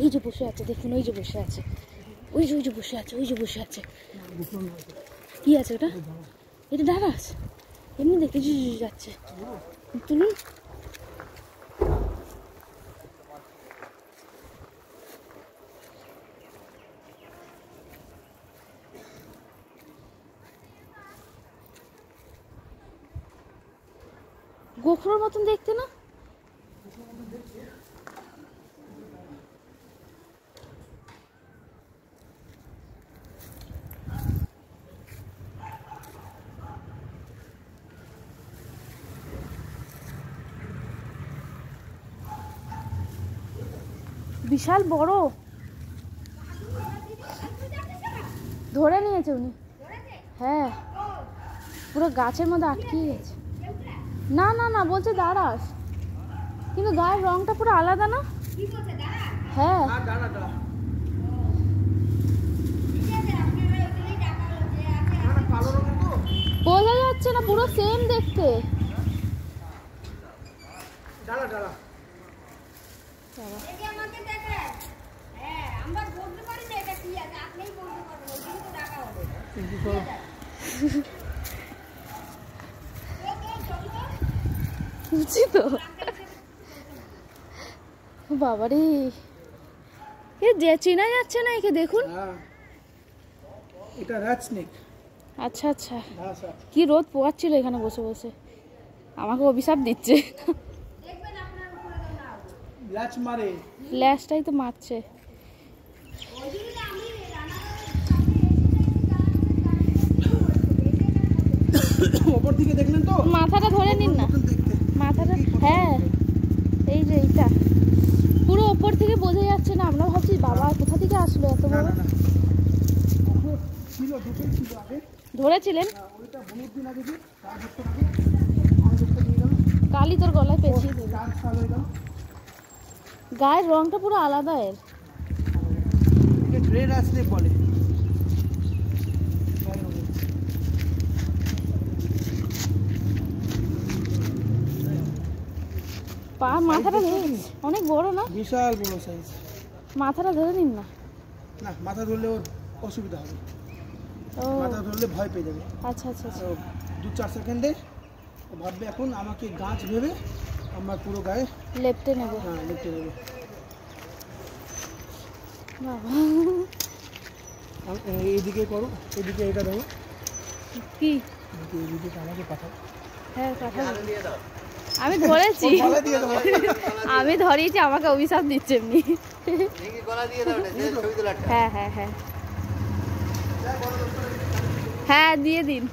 এই যে বসে আছে, দেখুন ওই যে বসে আছে, ওই যে বসে আছে, ওই যে বসে আছে। কি আছে ওটা? এটা ঢাড়াস, এমনি দেখে যাচ্ছে। তুলুন। গোখরোর মতন দেখতে না? বিশাল বড়, ধরে নিয়েছে উনি। হ্যাঁ, পুরো গাছের মধ্যে আটকে গেছে। না না না, বলছে দাঁড়াস, কিন্তু গায়ের রংটা পুরো আলাদা না? হ্যাঁ, বোঝা যাচ্ছে না, পুরো সেম দেখতে। বুঝছি তো বাবারে, এ যে চেনা যাচ্ছে না একে, দেখুন। এটা রাত স্নেক। আচ্ছা আচ্ছা, কি রোদ পোয়াচ্ছিল এখানে বসে বসে, আমাকে অভিশাপ দিচ্ছে। ল্যাচ মারে, ল্যাচটাই তো মারছে। ওপর দিকে দেখলেন তো, মাথাটা ধরে নিন না, মাথাটা। হ্যাঁ, এই যে এইটা পুরো ওপর থেকে বোঝা যাচ্ছে না। আমরা ভাবছি বাবা কোথা থেকে আসলো এত বড়। ধরেছিলেন? কালি তোর গলায় পেঁচিয়ে দিল। গায়ের রংটা পুরো আলাদা এর। বলে পা, মাথাটা ধরে, অনেক বড় না? বিশাল বড় সাইজ। মাথাটা ধরে নিন না। না, মাথা ধরলে ওর অসুবিধা হবে, মাথা ধরলে ভয় পেয়ে যাবে। আচ্ছা আচ্ছা আচ্ছা, 2-4 সেকেন্ডে ও ভাববে এখন আমাকে গাছ ভেবে আমার পুরো গায়ে লেপটে নেবে। হ্যাঁ, লেপটে নেবে। এইদিকে করো, এদিকে এটা ধরো। কি এইদিকে আমাকে পাঠাও। হ্যাঁ পাঠাও, আমি ধরেছি, আমি ধরিয়েছি, আমাকে অভিশাপ দিচ্ছে এমনি। হ্যাঁ হ্যাঁ হ্যাঁ হ্যাঁ, দিয়ে দিন।